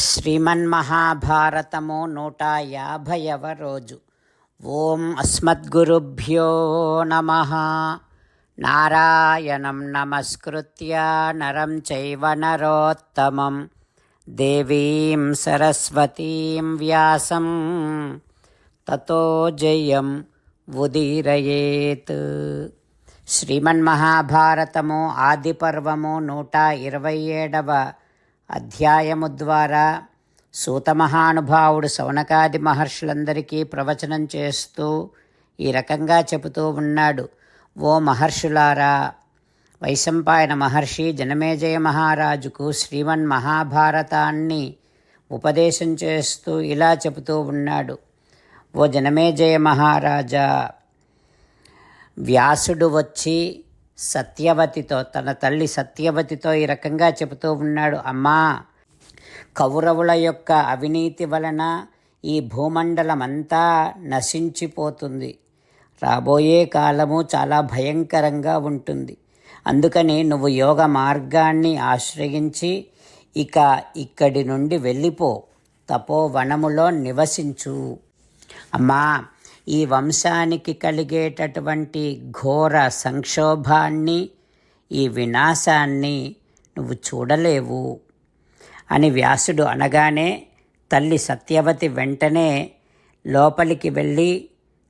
శ్రీమన్మహాభారతము 150వ రోజు. ఓం అస్మద్గురుభ్యో నమః. నారాయణం నమస్కృత్య నరం చైవ నరోత్తమం దేవీం సరస్వతీం వ్యాసం తతో జయం ఉదీరయేత్. శ్రీమన్మహాభారతము ఆదిపర్వము 127వ అధ్యాయము ద్వారా సూతమహానుభావుడు శౌనకాది మహర్షులందరికీ ప్రవచనం చేస్తూ ఈ రకంగా చెబుతూ ఉన్నాడు. ఓ మహర్షులారా, వైశంపాయన మహర్షి జనమేజయ మహారాజుకు శ్రీమన్మహాభారతాన్ని ఉపదేశం చేస్తూ ఇలా చెబుతూ ఉన్నాడు. ఓ జనమేజయ మహారాజా, వ్యాసుడు వచ్చి సత్యవతితో, తన తల్లి సత్యవతితో ఈ రకంగా చెబుతూ ఉన్నాడు. అమ్మా, కౌరవుల యొక్క అవినీతి వలన ఈ భూమండలమంతా నశించిపోతుంది. రాబోయే కాలము చాలా భయంకరంగా ఉంటుంది. అందుకని నువ్వు యోగ మార్గాన్ని ఆశ్రయించి ఇక్కడి నుండి వెళ్ళిపో, తపోవనములో నివసించు. అమ్మా, ఈ వంశానికి కలిగేటటువంటి ఘోర సంక్షోభాన్ని, ఈ వినాశాన్ని నువ్వు చూడలేవు అని వ్యాసుడు అనగానే తల్లి సత్యవతి వెంటనే లోపలికి వెళ్ళి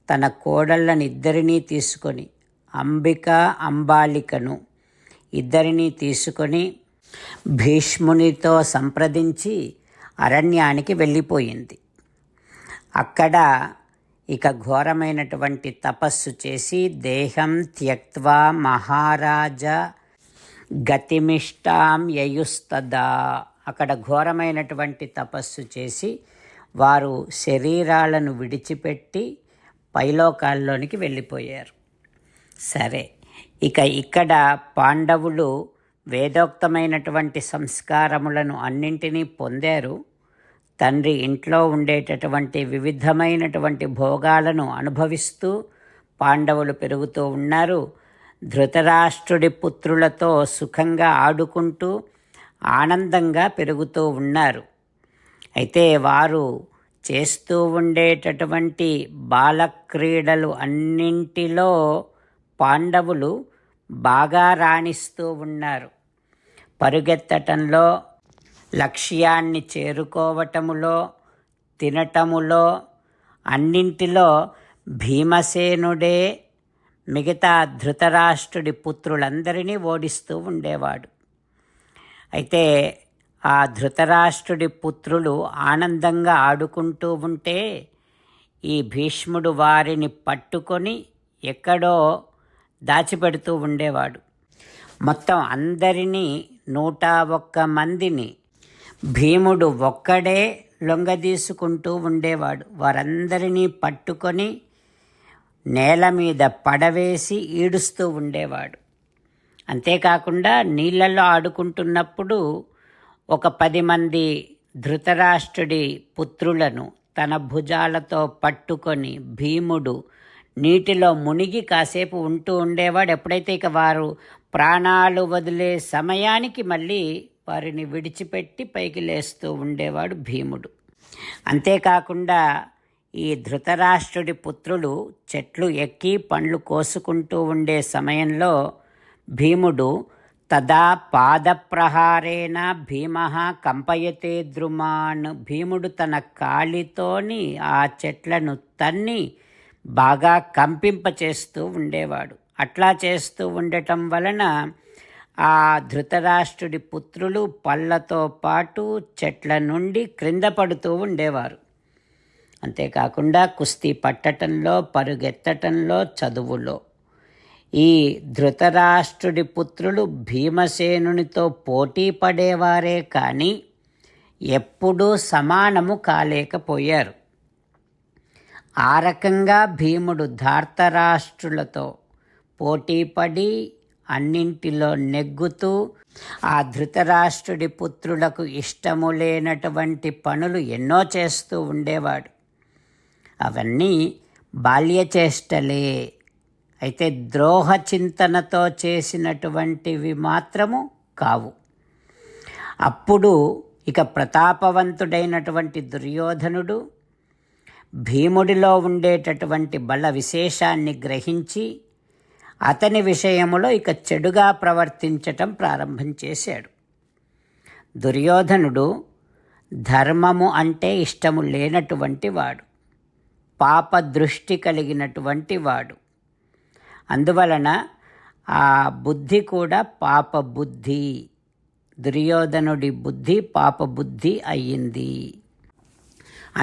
తన కోడళ్ళనిద్దరినీ తీసుకొని, అంబిక అంబాలికను ఇద్దరినీ తీసుకొని భీష్మునితో సంప్రదించి అరణ్యానికి వెళ్ళిపోయింది. అక్కడ ఘోరమైనటువంటి తపస్సు చేసి దేహం త్యక్త్వా మహారాజా గతిమిష్టాం యయుస్తదా, అక్కడ ఘోరమైనటువంటి తపస్సు చేసి వారు శరీరాలను విడిచిపెట్టి పైలోకాల్లోనికి వెళ్ళిపోయారు. సరే, ఇక్కడ పాండవులు వేదోక్తమైనటువంటి సంస్కారములను అన్నింటినీ పొందారు. తండ్రి ఇంట్లో ఉండేటటువంటి వివిధమైనటువంటి భోగాలను అనుభవిస్తూ పాండవులు పెరుగుతూ ఉన్నారు. ధృతరాష్ట్రుడి పుత్రులతో సుఖంగా ఆడుకుంటూ ఆనందంగా పెరుగుతూ ఉన్నారు. అయితే వారు చేస్తూ ఉండేటటువంటి బాలక్రీడలు అన్నింటిలో పాండవులు బాగా రాణిస్తూ ఉన్నారు. పరుగెత్తటంలో, లక్ష్యాన్ని చేరుకోవటములో, తినటములో, అన్నింటిలో భీమసేనుడే మిగతా ధృతరాష్ట్రుడి పుత్రులందరినీ ఓడిస్తూ ఉండేవాడు. అయితే ఆ ధృతరాష్ట్రుడి పుత్రులు ఆనందంగా ఆడుకుంటూ ఉంటే ఈ భీష్ముడు వారిని పట్టుకొని ఎక్కడో దాచిపెడుతూ ఉండేవాడు. మొత్తం అందరినీ 101 మందిని భీముడు ఒక్కడే లొంగదీసుకుంటూ ఉండేవాడు. వారందరినీ పట్టుకొని నేల మీద పడవేసి ఈడుస్తూ ఉండేవాడు. అంతేకాకుండా నీళ్ళల్లో ఆడుకుంటున్నప్పుడు 10 మంది ధృతరాష్ట్రుడి పుత్రులను తన భుజాలతో పట్టుకొని భీముడు నీటిలో మునిగి కాసేపు ఉంటూ ఉండేవాడు. ఎప్పుడైతే వారు ప్రాణాలు వదిలే సమయానికి మళ్ళీ వారిని విడిచిపెట్టి పైకి లేస్తూ ఉండేవాడు భీముడు. అంతేకాకుండా ఈ ధృతరాష్ట్రుడి పుత్రులు చెట్లు ఎక్కి పండ్లు కోసుకుంటూ ఉండే సమయంలో భీముడు తదా పాదప్రహారేణ భీమః కంపయతే ద్రుమాన్, భీముడు తన కాలితోని ఆ చెట్లను తన్ని బాగా కంపింపచేస్తూ ఉండేవాడు. అట్లా చేస్తూ ఉండటం వలన ఆ ధృతరాష్ట్రుడి పుత్రులు పళ్ళతో పాటు చెట్ల నుండి క్రింద పడుతూ ఉండేవారు. అంతేకాకుండా కుస్తీ పట్టటంలో, పరుగెత్తటంలో, చదువులో ఈ ధృతరాష్ట్రుడి పుత్రులు భీమసేనునితో పోటీ పడేవారే కానీ ఎప్పుడూ సమానము కాలేకపోయారు. ఆ రకంగా భీముడు ధార్తరాష్ట్రులతో పోటీపడి అన్నింటిలో నెగ్గుతూ ఆ ధృతరాష్ట్రుడి పుత్రులకు ఇష్టము లేనటువంటి పనులు ఎన్నో చేస్తూ ఉండేవాడు. అవన్నీ బాల్యచేష్టలే. అయితే ద్రోహ చింతనతో చేసినటువంటివి మాత్రము కావు. అప్పుడు ఇక ప్రతాపవంతుడైనటువంటి దుర్యోధనుడు భీముడిలో ఉండేటటువంటి బల విశేషాన్ని గ్రహించి అతని విషయములో ఇక చెడుగా ప్రవర్తించటం ప్రారంభం చేశాడు. దుర్యోధనుడు ధర్మము అంటే ఇష్టము లేనటువంటి వాడు, పాప దృష్టి కలిగినటువంటి వాడు. అందువలన ఆ బుద్ధి కూడా పాప బుద్ధి, దుర్యోధనుడి బుద్ధి పాప బుద్ధి అయ్యింది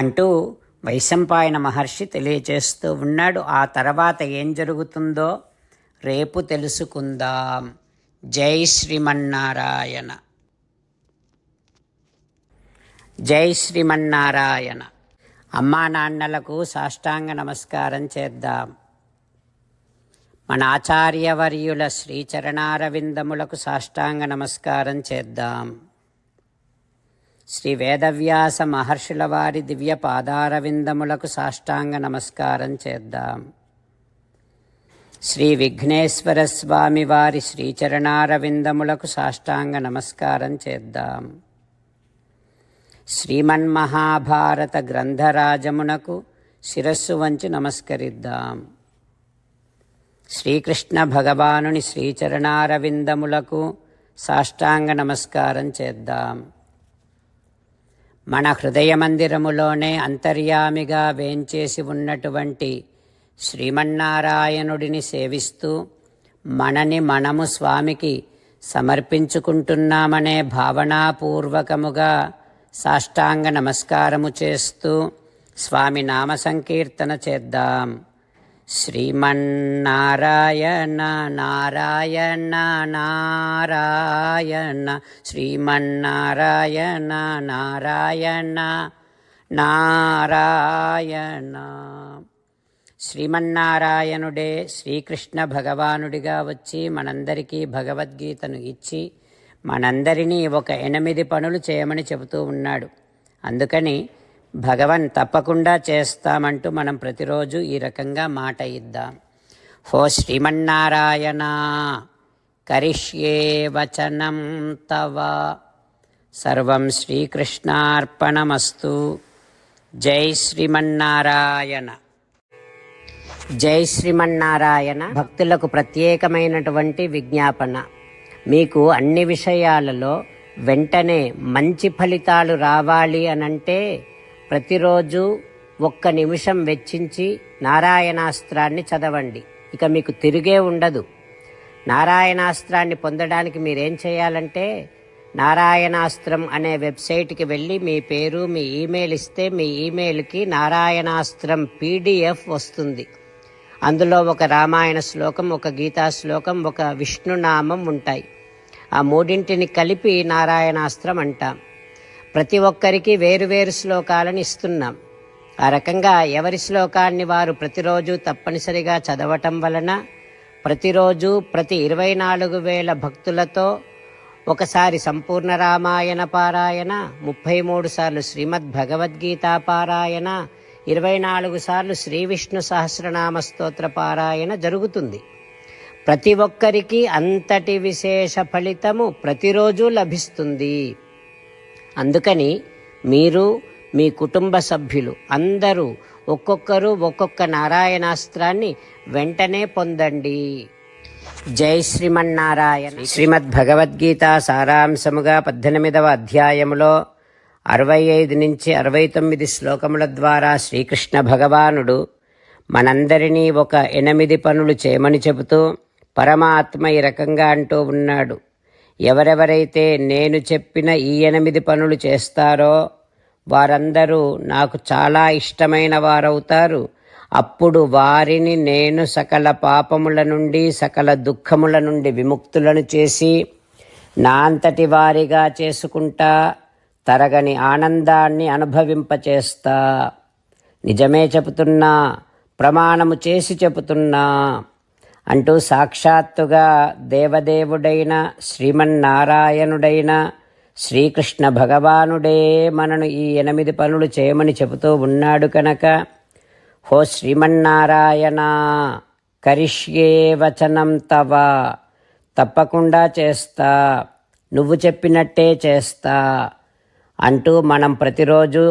అంటూ వైశంపాయన మహర్షి తెలియచేస్తూ ఉన్నాడు. ఆ తర్వాత ఏం జరుగుతుందో రేపు తెలుసుకుందాం. జై శ్రీమన్నారాయణ. జై శ్రీమన్నారాయణ. అమ్మా నాన్నలకు సాష్టాంగ నమస్కారం చేద్దాం. మన ఆచార్యవర్యుల శ్రీచరణారవిందములకు సాష్టాంగ నమస్కారం చేద్దాం. శ్రీ వేదవ్యాస మహర్షుల వారి దివ్య పాదారవిందములకు సాష్టాంగ నమస్కారం చేద్దాం. శ్రీ విఘ్నేశ్వర స్వామి వారి శ్రీచరణారవిందములకు సాష్టాంగ నమస్కారం చేద్దాం. శ్రీమన్మహాభారత గ్రంథరాజమునకు శిరస్సు వంచి నమస్కరిద్దాం. శ్రీకృష్ణ భగవానుని శ్రీచరణారవిందములకు సాష్టాంగ నమస్కారం చేద్దాం. మన హృదయ మందిరములోనే అంతర్యామిగా వేంచేసి ఉన్నటువంటి శ్రీమన్నారాయణుడిని సేవిస్తూ మనని మనము స్వామికి సమర్పించుకుంటున్నామనే భావనాపూర్వకముగా సాష్టాంగ నమస్కారము చేస్తూ స్వామి నామ సంకీర్తన చేద్దాం. శ్రీమన్నారాయణ నారాయణ నారాయణ, శ్రీమన్నారాయణ నారాయణ నారాయణ. శ్రీమన్నారాయణుడే శ్రీకృష్ణ భగవానుడిగా వచ్చి మనందరికీ భగవద్గీతను ఇచ్చి మనందరినీ ఒక 8 పనులు చేయమని చెబుతూ ఉన్నాడు. అందుకని భగవన్ తప్పకుండా చేస్తామంటూ మనం ప్రతిరోజు ఈ రకంగా మాట ఇద్దాం. హో శ్రీమన్నారాయణ కరిష్యే వచనం తవ, సర్వం శ్రీకృష్ణార్పణమస్తు. జై శ్రీమన్నారాయణ. జై శ్రీమన్నారాయణ. భక్తులకు ప్రత్యేకమైనటువంటి విజ్ఞాపన. మీకు అన్ని విషయాలలో వెంటనే మంచి ఫలితాలు రావాలి అనంటే ప్రతిరోజు 1 నిమిషం వెచ్చించి నారాయణాస్త్రాన్ని చదవండి. ఇక మీకు తిరిగే ఉండదు. నారాయణాస్త్రాన్ని పొందడానికి మీరేం చేయాలంటే నారాయణాస్త్రం అనే వెబ్సైట్కి వెళ్ళి మీ పేరు మీ ఈమెయిల్ ఇస్తే మీ ఈమెయిల్కి నారాయణాస్త్రం PDF వస్తుంది. అందులో ఒక రామాయణ శ్లోకం, ఒక గీతా శ్లోకం, ఒక విష్ణునామం ఉంటాయి. ఆ 3 కలిపి నారాయణాస్త్రం అంటాం. ప్రతి ఒక్కరికి వేరువేరు శ్లోకాలను ఇస్తున్నాం. ఆ రకంగా ఎవరి శ్లోకాన్ని వారు ప్రతిరోజు తప్పనిసరిగా చదవటం వలన ప్రతిరోజు ప్రతి 24,000 భక్తులతో ఒకసారి సంపూర్ణ రామాయణ పారాయణ, 33 సార్లు శ్రీమద్ భగవద్గీత పారాయణ, 24 సార్లు శ్రీ విష్ణు సహస్రనామ స్తోత్ర పారాయణ జరుగుతుంది. ప్రతి ఒక్కరికి అంతటి విశేష ఫలితము ప్రతిరోజు లభిస్తుంది. అందుకని మీరు మీ కుటుంబ సభ్యులు అందరూ ఒక్కొక్కరు ఒక్కొక్క నారాయణాస్త్రాన్ని వెంటనే పొందండి. జై శ్రీమన్నారాయణ. శ్రీమద్ భగవద్గీత సారాంశముగా 18వ అధ్యాయములో 65 నుంచి 69 శ్లోకముల ద్వారా శ్రీకృష్ణ భగవానుడు మనందరినీ ఒక 8 పనులు చేయమని చెబుతూ పరమాత్మ ఈ రకంగా అంటూ ఉన్నాడు. ఎవరెవరైతే నేను చెప్పిన ఈ 8 పనులు చేస్తారో వారందరూ నాకు చాలా ఇష్టమైన వారవుతారు. అప్పుడు వారిని నేను సకల పాపముల నుండి సకల దుఃఖముల నుండి విముక్తులను చేసి నా అంతటి వారిగా చేసుకుంటా, తరగని ఆనందాన్ని అనుభవింపచేస్తా. నిజమే చెబుతున్నా, ప్రమాణము చేసి చెబుతున్నా అంటూ సాక్షాత్తుగా దేవదేవుడైన శ్రీమన్నారాయణుడైన శ్రీకృష్ణ భగవానుడే మనను ఈ 8 పనులు చేయమని చెబుతూ ఉన్నాడు కనుక హో శ్రీమన్నారాయణ కరిష్యే వచనం తవ, తప్పకుండా చేస్తా, నువ్వు చెప్పినట్టే చేస్తా అంటూ మనం ప్రతిరోజు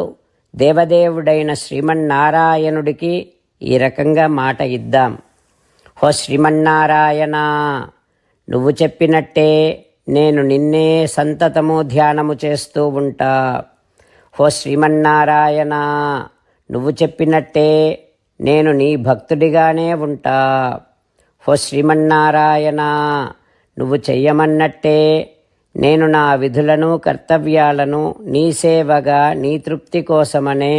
దేవదేవుడైన శ్రీమన్నారాయణుడికి ఈ రకంగా మాట ఇద్దాం. హో శ్రీమన్నారాయణ, నువ్వు చెప్పినట్టే నేను నిన్నే సంతతము ధ్యానము చేస్తూ ఉంటా. హో శ్రీమన్నారాయణ, నువ్వు చెప్పినట్టే నేను నీ భక్తుడిగానే ఉంటా. హో శ్రీమన్నారాయణ, నువ్వు చెయ్యమన్నట్టే నేను నా విధులను కర్తవ్యాలను నీ సేవగా నీ తృప్తి కోసమనే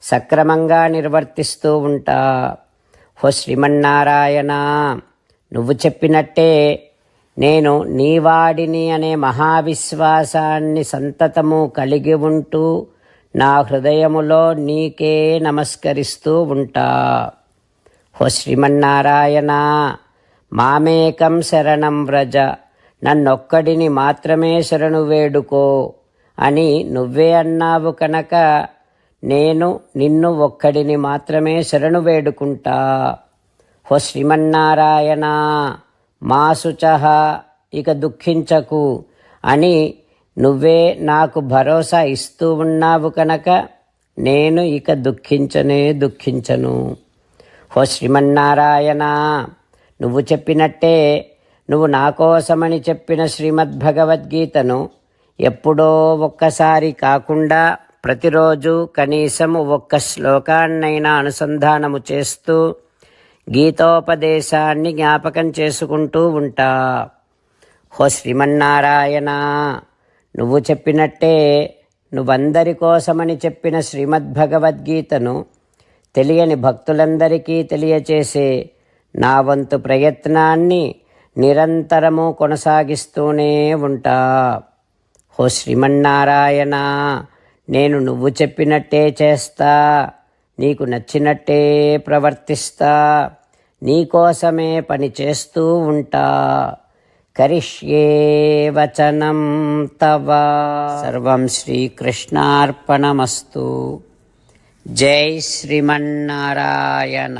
సక్రమంగా నిర్వర్తిస్తూ ఉంటా. హో శ్రీమన్నారాయణ, నువ్వు చెప్పినట్టే నేను నీవాడిని అనే మహావిశ్వాసాన్ని సంతతము కలిగి ఉంటూ నా హృదయములో నీకే నమస్కరిస్తూ ఉంటా. హో శ్రీమన్నారాయణ, మామేకం శరణం వ్రజ, నన్నొక్కడిని మాత్రమే శరణు వేడుకో అని నువ్వే అన్నావు కనుక నేను నిన్ను ఒక్కడిని మాత్రమే శరణు వేడుకుంటా. హో శ్రీమన్నారాయణ, మా శుచః, ఇక దుఃఖించకు అని నువ్వే నాకు భరోసా ఇస్తూ ఉన్నావు కనుక నేను ఇక దుఃఖించను. హో శ్రీమన్నారాయణ, నువ్వు చెప్పినట్టే నువ్వు నా కోసమని చెప్పిన శ్రీమద్భగవద్గీతను ఎప్పుడో ఒక్కసారి కాకుండా ప్రతిరోజు కనీసం ఒక్క శ్లోకాన్నైనా అనుసంధానము చేస్తూ గీతోపదేశాన్ని జ్ఞాపకం చేసుకుంటూ ఉంటా. హో శ్రీమన్నారాయణ, నువ్వు చెప్పినట్టే నువ్వందరి కోసమని చెప్పిన శ్రీమద్భగవద్గీతను తెలియని భక్తులందరికీ తెలియచేసే నా వంతు ప్రయత్నాన్ని నిరంతరము కొనసాగిస్తూనే ఉంటా. హో శ్రీమన్నారాయణ, నేను నువ్వు చెప్పినట్టే చేస్తా, నీకు నచ్చినట్టే ప్రవర్తిస్తా, నీకోసమే పని చేస్తూ ఉంటా. కరిష్యే వచనం తవ. సర్వం శ్రీకృష్ణార్పణమస్తు. జై శ్రీమన్నారాయణ.